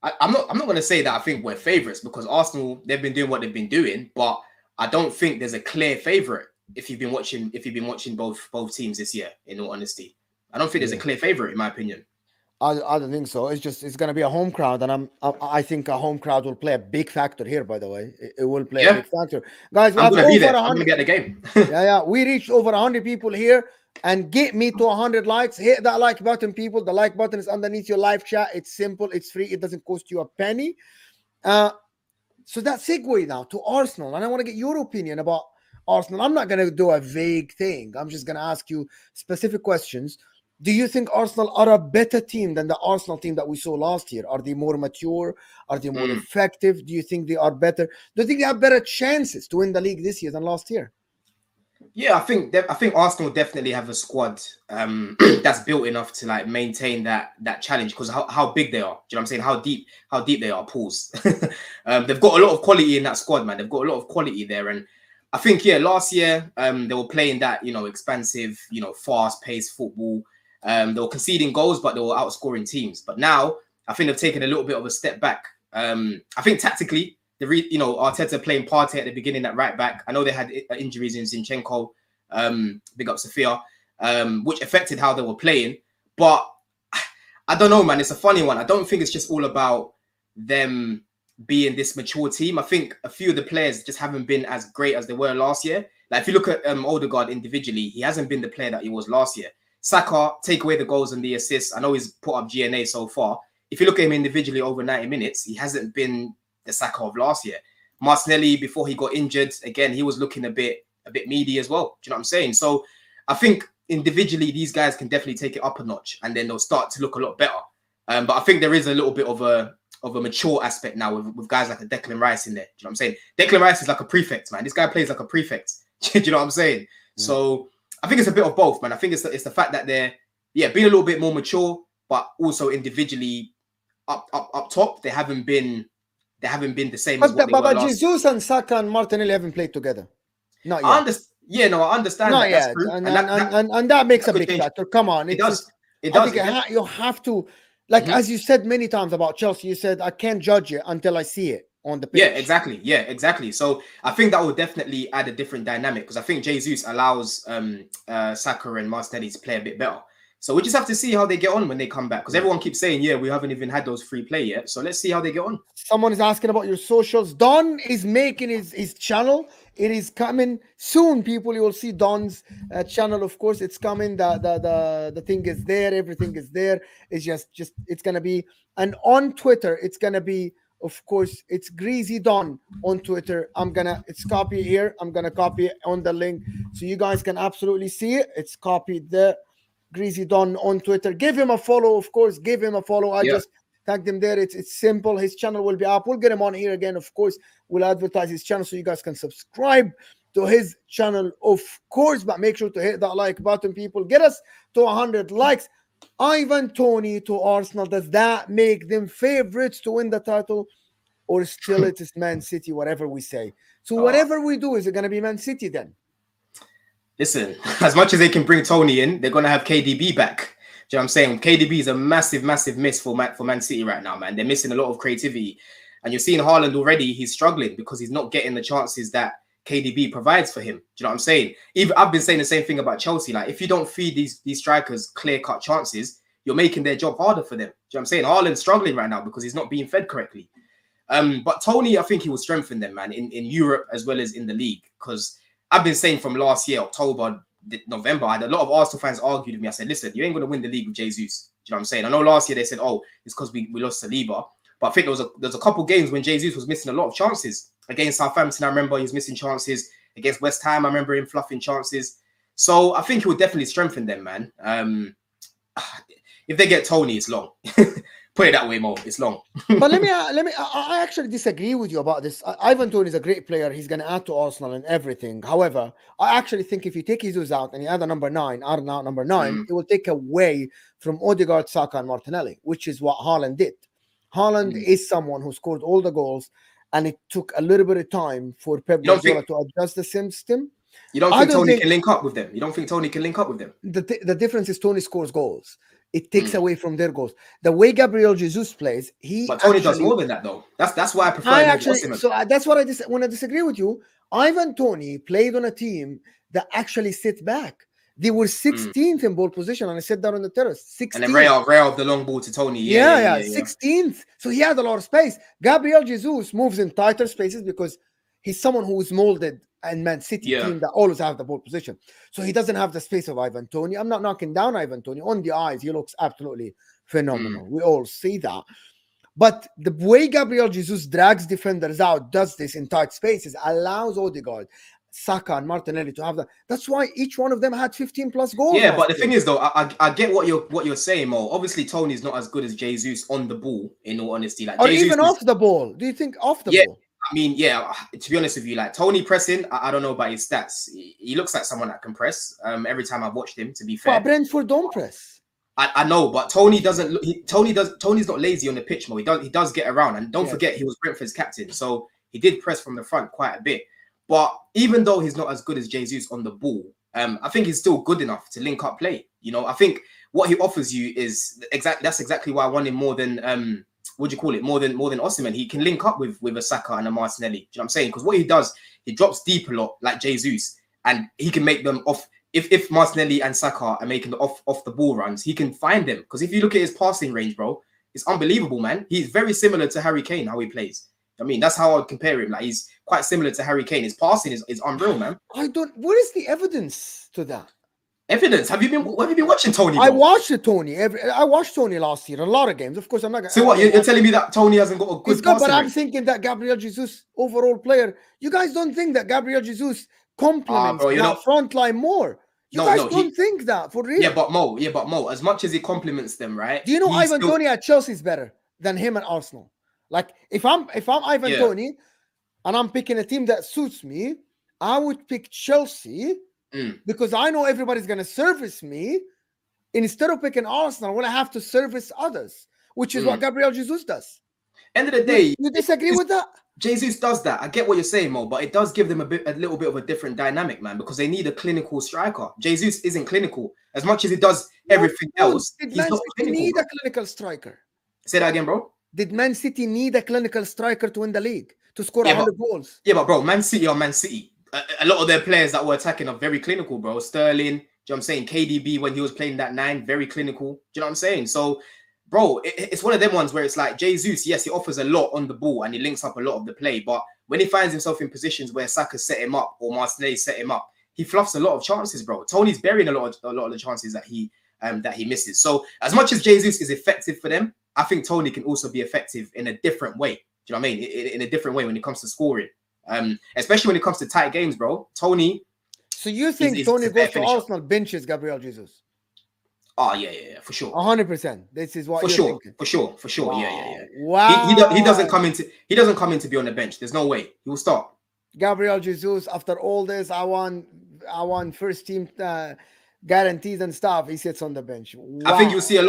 I'm not going to say that I think we're favourites, because Arsenal, they've been doing what they've been doing, but I don't think there's a clear favourite if you've been watching both teams this year, in all honesty. I don't think there's a clear favourite, in my opinion. I don't think so. It's going to be a home crowd, and I think a home crowd will play a big factor here. By the way, it will play a big factor, guys. I'm going to be there. I'm going to be at the game. yeah. We reached over 100 people here, and get me to 100 likes. Hit that like button, people. The like button is underneath your live chat. It's simple. It's free. It doesn't cost you a penny. So that segue now to Arsenal, and I want to get your opinion about Arsenal. I'm not going to do a vague thing. I'm just going to ask you specific questions. Do you think Arsenal are a better team than the Arsenal team that we saw last year? Are they more mature? Are they more effective? Do you think they are better? Do you think they have better chances to win the league this year than last year? Yeah, I think Arsenal definitely have a squad that's built enough to like maintain that challenge, because how big they are. Do you know what I'm saying? How deep they are. Pools. They've got a lot of quality in that squad, man. They've got a lot of quality there, and I think last year they were playing that expansive, fast-paced football. They were conceding goals, but they were outscoring teams. But now I think they've taken a little bit of a step back. I think tactically, Arteta playing Partey at the beginning at right back. I know they had injuries in Zinchenko, big up Sophia, which affected how they were playing. But I don't know, man. It's a funny one. I don't think it's just all about them being this mature team. I think a few of the players just haven't been as great as they were last year. Like if you look at Odegaard individually, he hasn't been the player that he was last year. Saka, take away the goals and the assists. I know he's put up GNA so far. If you look at him individually over 90 minutes, he hasn't been the Saka of last year. Martinelli, before he got injured, again, he was looking a bit meaty as well. Do you know what I'm saying? So I think individually, these guys can definitely take it up a notch, and then they'll start to look a lot better. But I think there is a little bit of a mature aspect now with guys like a Declan Rice in there. Do you know what I'm saying? Declan Rice is like a prefect, man. This guy plays like a prefect. Do you know what I'm saying? Yeah. So I think it's a bit of both, man. I think it's the fact that they're being a little bit more mature, but also individually up top, they haven't been they haven't been the same as what But, they were but last year. Jesus and Saka and Martinelli haven't played together. Not I yet. understand. Yeah, no, I understand Not that. That's yet. true. And that makes a could big change. factor. Come on. It It's does. It I does. think you have to, like, as you said many times about Chelsea, you said, I can't judge it until I see it on the pitch. Yeah, exactly. Yeah, exactly. So I think that will definitely add a different dynamic because I think Jesus allows Saka and Martinelli to play a bit better. So we just have to see how they get on when they come back because everyone keeps saying, yeah, we haven't even had those free play yet. So let's see how they get on. Someone is asking about your socials. Don is making his channel. It is coming soon, people. You will see Don's channel. Of course, it's coming. The thing is there. Everything is there. It's just it's gonna be. And on Twitter, it's gonna be. Of course, it's Greasy Don on Twitter. It's copied here. I'm gonna copy it on the link so you guys can absolutely see it. It's copied there. Greasy Don on Twitter. Give him a follow, of course. Give him a follow. I just tagged him there. It's simple. His channel will be up. We'll get him on here again, of course. We'll advertise his channel so you guys can subscribe to his channel, of course. But make sure to hit that like button, people. Get us to 100 likes. Ivan Toney to Arsenal. Does that make them favorites to win the title? Or still it is Man City, whatever we say. So whatever we do, is it going to be Man City then? Listen, as much as they can bring Tony in, they're going to have KDB back. Do you know what I'm saying? KDB is a massive, massive miss for Man City right now, man. They're missing a lot of creativity. And you're seeing Haaland already, he's struggling because he's not getting the chances that KDB provides for him. Do you know what I'm saying? Even I've been saying the same thing about Chelsea. Like, if you don't feed these strikers clear-cut chances, you're making their job harder for them. Do you know what I'm saying? Haaland's struggling right now because he's not being fed correctly. But Tony, I think he will strengthen them, man, in Europe as well as in the league. Because I've been saying from last year, October, November, I had a lot of Arsenal fans argued with me. I said, listen, you ain't going to win the league with Jesus. Do you know what I'm saying? I know last year they said, oh, it's because we lost Saliba. But I think there was a couple games when Jesus was missing a lot of chances. Against Southampton, I remember he was missing chances. Against West Ham, I remember him fluffing chances. So I think he will definitely strengthen them, man. If they get Tony, it's long. Put it that way, Mo. It's long. But I actually disagree with you about this. Ivan Toney is a great player. He's going to add to Arsenal and everything. However, I actually think if you take Jesus out and you add a number 9, it will take away from Odegaard, Saka, and Martinelli, which is what Haaland did. Haaland is someone who scored all the goals, and it took a little bit of time for Pep Guardiola to adjust the system. You don't think Tony can link up with them? You don't think Tony can link up with them? The difference is Tony scores goals. It takes away from their goals. The way Gabriel Jesus plays, but Tony does more than that, though. That's why I prefer. That's what when I disagree with you. Ivan Toney played on a team that actually sit back. They were 16th in ball position, and I said that on the terrace. 16th. And then Real the long ball to Tony. Yeah, 16th. So he had a lot of space. Gabriel Jesus moves in tighter spaces because he's someone who is molded and Man City team that always have the ball position. So he doesn't have the space of Ivan Toney. I'm not knocking down Ivan Toney. On the eyes, he looks absolutely phenomenal. We all see that. But the way Gabriel Jesus drags defenders out, does this in tight spaces, allows Odegaard, Saka, and Martinelli to have that. That's why each one of them had 15 plus goals. Yeah, but the thing is, though, I get what you're saying, Mo. Obviously, Tony's not as good as Jesus on the ball, in all honesty. Like, or Jesus even off the ball. Do you think off the ball? I mean, to be honest with you, like Tony pressing, I don't know about his stats. He looks like someone that can press. Every time I've watched him, to be fair. But Brentford don't press. I know, but Tony doesn't. Tony's not lazy on the pitch, Mo. He does get around, and don't forget he was Brentford's captain, so he did press from the front quite a bit. But even though he's not as good as Jesus on the ball, I think he's still good enough to link up play. You know, I think what he offers you is exactly why I want him more than what do you call it? More than Osimhen. He can link up with a Saka and a Martinelli. Do you know what I'm saying? Because what he does, he drops deep a lot, like Jesus, and he can make them off. If Martinelli and Saka are making the off the ball runs, he can find them. Because if you look at his passing range, bro, it's unbelievable, man. He's very similar to Harry Kane, how he plays. I mean, that's how I'd compare him. Like, he's quite similar to Harry Kane. His passing is unreal, man. Where is the evidence to that? Evidence? Have you been watching Tony? Bro? I watched Tony. I watched Tony last year. A lot of games. Of course, I'm not. So what? You're telling me that Tony hasn't got a good? It's good, but I'm thinking that Gabriel Jesus, overall player. You guys don't think that Gabriel Jesus complements that front line more? You guys don't think that for real? Yeah, but Mo. As much as he compliments them, right? Do you know Ivan Toney at Chelsea is better than him at Arsenal? Like, if I'm Ivan Toney and I'm picking a team that suits me, I would pick Chelsea. Because I know everybody's going to service me. Instead of picking Arsenal, I'm going to have to service others, which is what Gabriel Jesus does. End of the day, You disagree with that? Jesus does that. I get what you're saying, Mo, but it does give them a little bit of a different dynamic, man, because they need a clinical striker. Jesus isn't clinical. As much as he does everything else, Did he's Man not City clinical, need bro. a clinical striker? Say that again, bro. Did Man City need a clinical striker to win the league, to score Yeah, 100 goals? Yeah, but bro, Man City are Man City. A lot of their players that were attacking are very clinical, bro. Sterling, do you know what I'm saying? KDB, when he was playing that 9, very clinical. Do you know what I'm saying? So, bro, it's one of them ones where it's like Jesus, yes, he offers a lot on the ball and he links up a lot of the play. But when he finds himself in positions where Saka set him up or Martinelli set him up, he fluffs a lot of chances, bro. Tony's burying a lot of the chances that he misses. So, as much as Jesus is effective for them, I think Tony can also be effective in a different way. Do you know what I mean? In a different way when it comes to scoring. Especially when it comes to tight games, bro. Tony. So you think Tony goes to Arsenal, benches Gabriel Jesus? Oh yeah, for sure. 100%. This is what for you're sure, thinking. for sure. Wow. Yeah. Wow. He doesn't come in to be on the bench. There's no way he will start. Gabriel Jesus, after all this, I want first team guarantees and stuff. He sits on the bench. Wow. I think you'll see a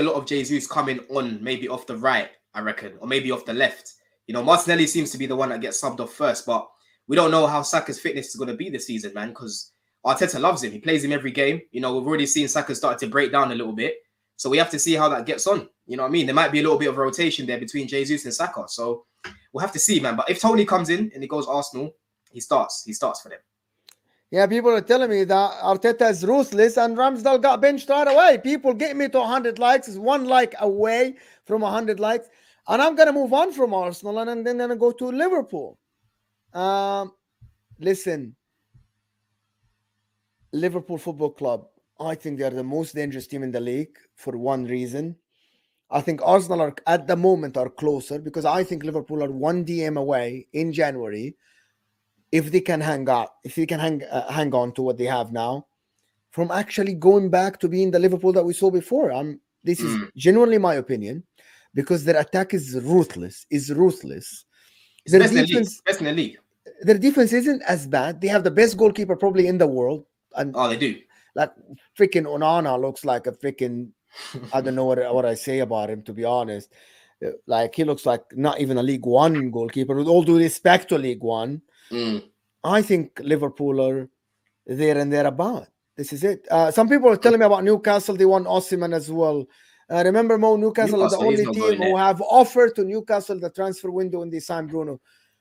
lot of Jesus coming on, maybe off the right, I reckon, or maybe off the left. You know, Martinelli seems to be the one that gets subbed off first, but we don't know how Saka's fitness is going to be this season, man, because Arteta loves him. He plays him every game. You know, we've already seen Saka start to break down a little bit. So we have to see how that gets on. You know what I mean? There might be a little bit of rotation there between Jesus and Saka. So we'll have to see, man. But if Tony comes in and he goes Arsenal, he starts for them. Yeah, people are telling me that Arteta is ruthless and Ramsdale got benched right away. People get me to 100 likes. Is 1 like away from 100 likes. And I'm going to move on from Arsenal and then going to go to Liverpool. Listen, Liverpool Football Club, I think they are the most dangerous team in the league for one reason. I think Arsenal are at the moment are closer because I think Liverpool are 1 DM away in January. If they can hang on to what they have now, from actually going back to being the Liverpool that we saw before. This is genuinely my opinion, because their attack is ruthless. It's Their best defense, in the league. Their defense isn't as bad. They have the best goalkeeper probably in the world. And they do. Like freaking Onana looks like a freaking, I don't know what I say about him, to be honest. Like he looks like not even a League One goalkeeper, with all due respect to League One. I think Liverpool are there and thereabout. This is it. Some people are telling me about Newcastle. They want Osimhen as well. Remember, Mo, Newcastle is the only team who have offered to Newcastle the transfer window when they signed Bruno.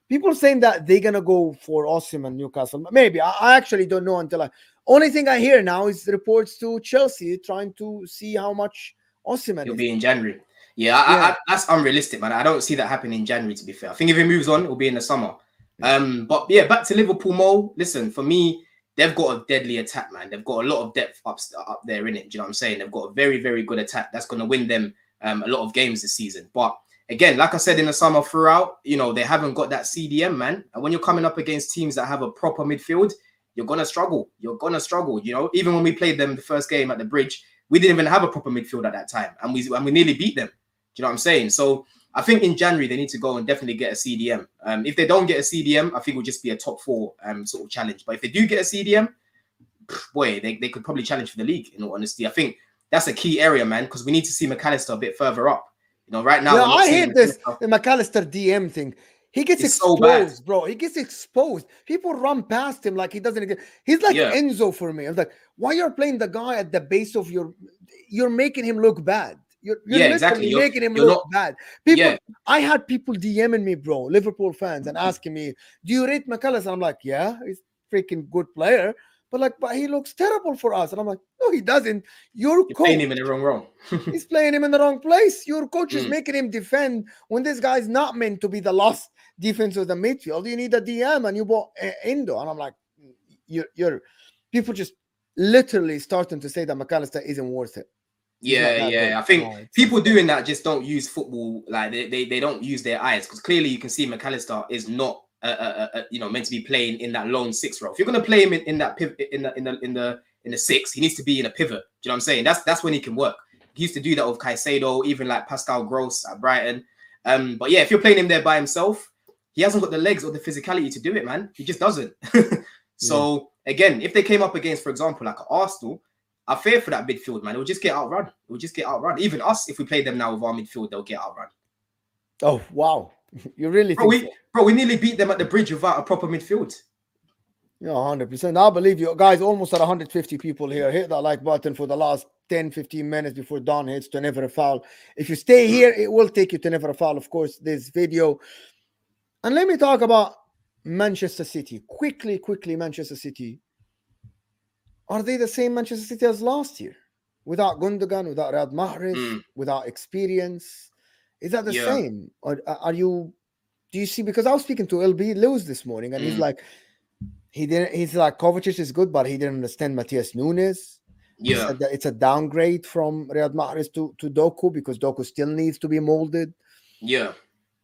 People saying that they're going to go for Osimhen, Newcastle. Maybe. I actually don't know until only thing I hear now is reports to Chelsea trying to see how much Osimhen He'll be in January. Yeah, that's unrealistic, man. I don't see that happening in January, to be fair. I think if it moves on, it'll be in the summer. But yeah, back to Liverpool, Mo. Listen, for me, they've got a deadly attack, man. They've got a lot of depth up there in it. Do you know what I'm saying? They've got a very, very good attack that's going to win them a lot of games this season. But again, like I said in the summer throughout, you know, they haven't got that CDM, man. And when you're coming up against teams that have a proper midfield, you're going to struggle. You know, even when we played them the first game at the Bridge, we didn't even have a proper midfield at that time. And we nearly beat them. Do you know what I'm saying? So I think in January, they need to go and definitely get a CDM. If they don't get a CDM, I think it will just be a top 4 sort of challenge. But if they do get a CDM, boy, they could probably challenge for the league, in all honesty. I think that's a key area, man, because we need to see McAllister a bit further up. You know, right now... Yeah, I hate the McAllister DM thing. He gets exposed, so bro. He gets exposed. People run past him like he doesn't get... He's like Enzo for me. I was like, why you're playing the guy at the base of your... You're making him look bad. You're exactly. Making him look bad. People, I had people DMing me, bro, Liverpool fans, and asking me, "Do you rate McAllister?" I'm like, "Yeah, he's a freaking good player, but he looks terrible for us." And I'm like, "No, he doesn't. You're playing him in the wrong. He's playing him in the wrong place. Your coach is making him defend when this guy's not meant to be the last defense of the midfield. You need a DM, and you bought Endo." And I'm like, "You're people just literally starting to say that McAllister isn't worth it." I think people doing that just don't use football, like they don't use their eyes, because clearly you can see McAllister is not meant to be playing in that lone 6 role. If you're going to play him in that pivot in the 6, he needs to be in a pivot. Do you know what I'm saying? That's when he can work. He used to do that with Caicedo, even like Pascal Gross at Brighton. But yeah, if you're playing him there by himself, he hasn't got the legs or the physicality to do it, man. He just doesn't. So again, if they came up against, for example, like Arsenal, I fear for that midfield, man. It will just get outrun. Even us, if we play them now with our midfield, they'll get outrun. Oh, wow. You really Bro, think so? we nearly beat them at the bridge without a proper midfield. Yeah, 100%. I believe you guys. Almost at 150 people here. Hit that like button for the last 10, 15 minutes before Don hits to never a foul. If you stay here, it will take you to never a foul, of course, this video. And let me talk about Manchester City. Quickly, Manchester City. Are they the same Manchester City as last year? Without Gundogan, without Riyad Mahrez, without experience? Is that the Yeah. same? Or are you, do you see, because I was speaking to LB Lewis this morning and he's like, he's like, Kovacic is good, but he didn't understand Matthias Nunes. He Yeah. said that it's a downgrade from Riyad Mahrez to Doku because Doku still needs to be molded. Yeah.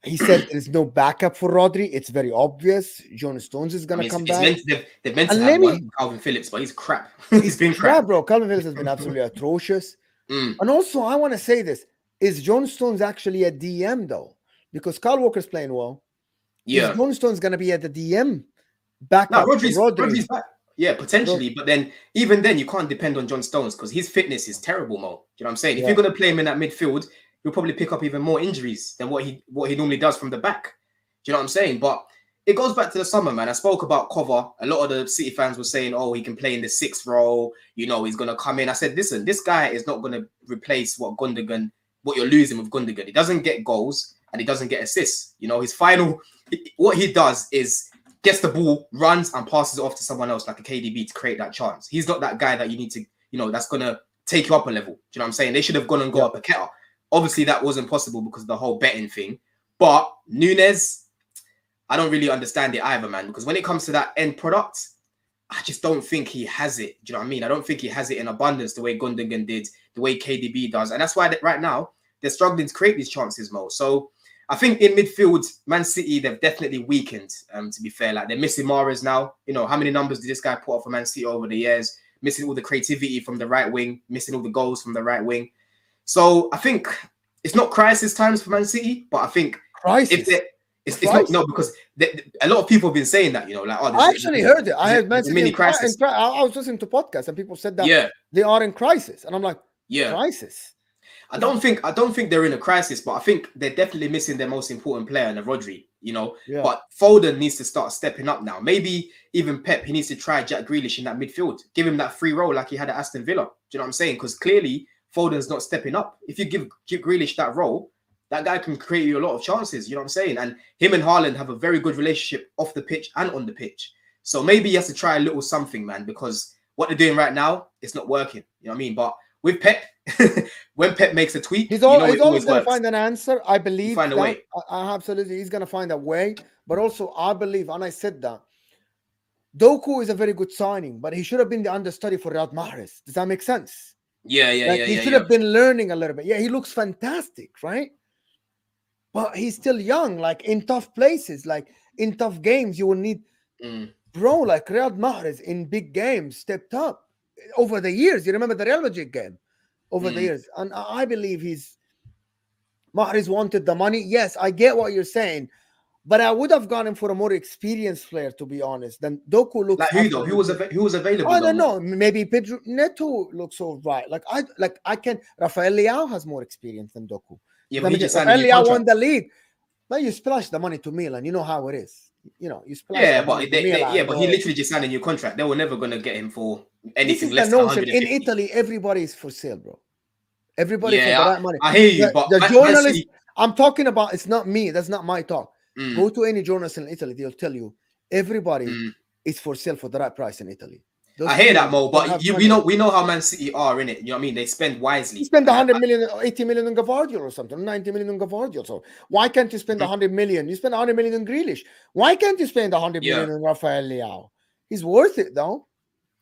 He said there's no backup for Rodri. It's very obvious. John Stones is going to come back. They're meant to And have let one, me, Calvin Phillips, but he's crap. He's been crap. bro. Calvin Phillips has been absolutely atrocious. And also, I want to say this. Is John Stones actually a DM, though? Because Kyle Walker's playing well. Yeah. Is John Stones going to be at the DM? No, Backup for Rodri's Rodri? back. Yeah, potentially. But then, even then, you can't depend on John Stones because his fitness is terrible, Mo. Do you know what I'm saying? If you're going to play him in that midfield, he'll probably pick up even more injuries than what he normally does from the back. Do you know what I'm saying? But it goes back to the summer, man. I spoke about Cover. A lot of the City fans were saying, oh, he can play in the 6th role. You know, he's going to come in. I said, listen, this guy is not going to replace what you're losing with Gundogan. He doesn't get goals and he doesn't get assists. You know, what he does is gets the ball, runs and passes it off to someone else like a KDB to create that chance. He's not that guy that you need to, that's going to take you up a level. Do you know what I'm saying? They should have gone and got a Paqueta. Obviously, that wasn't possible because of the whole betting thing. But Nunes, I don't really understand it either, man, because when it comes to that end product, I just don't think he has it. Do you know what I mean? I don't think he has it in abundance the way Gundogan did, the way KDB does. And that's why right now they're struggling to create these chances, Mo. So I think in midfield, Man City, they've definitely weakened, to be fair. Like, they're missing Mahrez now. You know, how many numbers did this guy put up for Man City over the years? Missing all the creativity from the right wing, missing all the goals from the right wing. So I think it's not crisis times for Man City, but I think it's not because a lot of people have been saying that, like, oh, I actually heard it. I heard Man City mini crisis. I was listening to podcasts and people said that they are in crisis, and I'm like, crisis. I don't think they're in a crisis, but I think they're definitely missing their most important player, in Rodri. But Foden needs to start stepping up now. Maybe even Pep, he needs to try Jack Grealish in that midfield, give him that free role like he had at Aston Villa. Do you know what I'm saying? Because clearly Foden's not stepping up. If you give Grealish that role, that guy can create you a lot of chances. You know what I'm saying? And him and Haaland have a very good relationship off the pitch and on the pitch. So maybe he has to try a little something, man, because what they're doing right now, it's not working. You know what I mean? But with Pep, when Pep makes a tweak, he's always going to find an answer. I believe. Find a way. Absolutely, he's going to find a way. But also, I believe, and I said that, Doku is a very good signing, but he should have been the understudy for Riyad Mahrez. Does that make sense? Yeah. He should have been learning a little bit. Yeah, he looks fantastic, right? But he's still young. Like, in tough places, like in tough games, you will need, bro, like Riyad Mahrez in big games stepped up over the years. You remember the Real Madrid game over the years. And I believe Mahrez wanted the money. Yes, I get what you're saying. But I would have gone him for a more experienced player, to be honest. Than Doku looks. Like who though? Who was available? I don't know. Maybe Pedro Neto looks all right. Rafael Leao has more experience than Doku. Yeah, but Rafael Leao won the league. But you splash the money to Milan. You know how it is. You splash. Yeah, but he literally just signed a new contract. They were never gonna get him for anything less than 150. In Italy, everybody is for sale, bro. Everybody for the right money. I hear you, but the journalist. I'm talking about. It's not me. That's not my talk. Go to any journalist in Italy, they'll tell you everybody is for sale for the right price in Italy. I hear that, Mo, but we know how Man City are, innit? You know what I mean? They spend wisely. You spend 100 million, 80 million on Gavardio or something, 90 million on Gavardio. So why can't you spend 100 million? You spend 100 million on Grealish. Why can't you spend 100 million on Rafael Leao? He's worth it, though.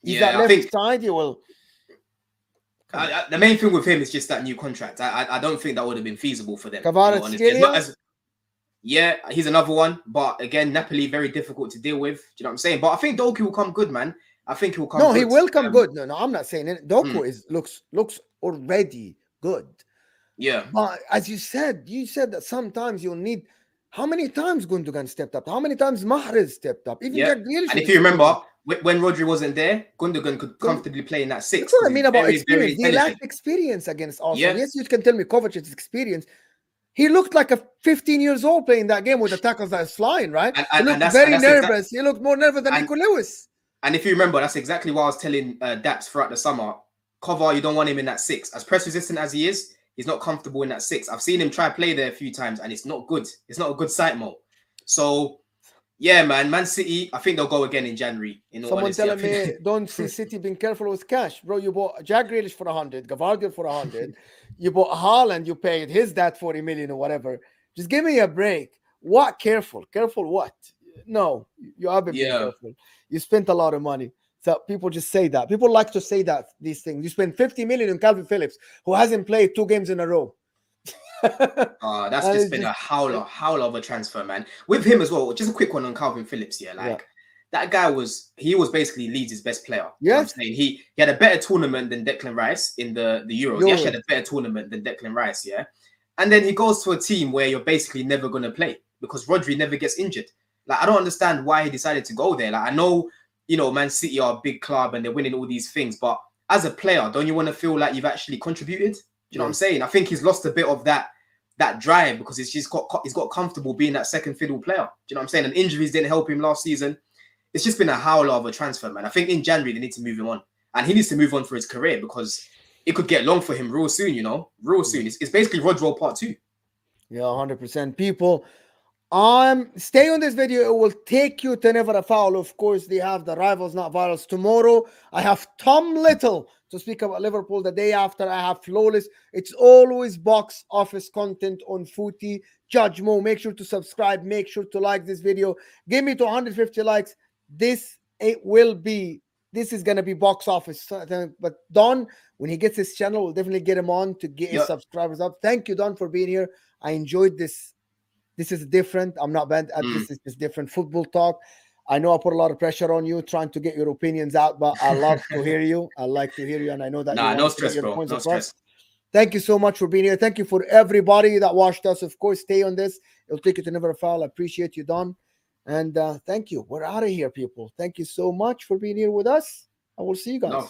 He's that left side, you will. The main thing with him is just that new contract. I don't think that would have been feasible for them. Yeah, he's another one. But again, Napoli, very difficult to deal with. Do you know what I'm saying? But I think Doku will come good, man. I think he'll come good. No, he will come good. No, I'm not saying it. Doku looks already good. Yeah. But as you said that sometimes you'll need. How many times Gundogan stepped up? How many times Mahrez stepped up? Even Jack Grealish. And if you remember, when Rodri wasn't there, Gundogan could comfortably play in that 6. That's what I mean about experience. He lacked experience against Arsenal. Yes, you can tell me Kovacic's experience. He looked like a 15 years old playing that game with the tackles that is flying, right? He looked very nervous. He looked more nervous than Nico Lewis. And if you remember, that's exactly what I was telling Daps throughout the summer. Cover, you don't want him in that 6. As press resistant as he is, he's not comfortable in that 6. I've seen him try play there a few times, and it's not good. It's not a good sight, Mo. So, yeah, Man City, I think they'll go again in January. Someone telling me, don't see City being careful with cash. Bro, you bought Jack Grealish for 100, Gavardiol for 100. You bought Haaland, you paid his dad 40 million or whatever. Just give me a break. What careful? Careful what? No, you are being careful. You spent a lot of money. So people just say that. People like to say that, these things. You spend 50 million on Calvin Phillips, who hasn't played 2 games in a row. That's just been a howler of a transfer, man. With him as well, just a quick one on Calvin Phillips here. That guy was basically Leeds' best player. Yes. You know I'm saying? He had a better tournament than Declan Rice in the Euros. He actually had a better tournament than Declan Rice, yeah. And then he goes to a team where you're basically never going to play because Rodri never gets injured. Like, I don't understand why he decided to go there. Like, I know, you know, Man City are a big club and they're winning all these things, but as a player, don't you want to feel like you've actually contributed? Do you know what I'm saying? I think he's lost a bit of that drive because he's got comfortable being that second fiddle player. Do you know what I'm saying? And injuries didn't help him last season. It's just been a howler of a transfer, man. I think in January they need to move him on, and he needs to move on for his career because it could get long for him real soon. You know, real soon. It's basically Rodro Part 2. Yeah, 100%. People, stay on this video. It will take you to Never a Foul. Of course, they have the Rivals Not Virals tomorrow. I have Tom Little to speak about Liverpool the day after. I have Flawless. It's always box office content on Footy. Judge Mo, make sure to subscribe. Make sure to like this video. Give me to 150 likes. This is going to be box office. But Don, when he gets his channel, we'll definitely get him on to get his subscribers up. Thank you, Don, for being here. I enjoyed this. This is different. I'm not bad at this. It's different football talk. I know I put a lot of pressure on you trying to get your opinions out, but I love to hear you. I like to hear you, and I know that no stress, bro. No stress. Thank you so much for being here. Thank you for everybody that watched us. Of course, stay on this. It'll take you to Never a Foul. I appreciate you, Don. And thank you. We're out of here, people. Thank you so much for being here with us. I will see you guys.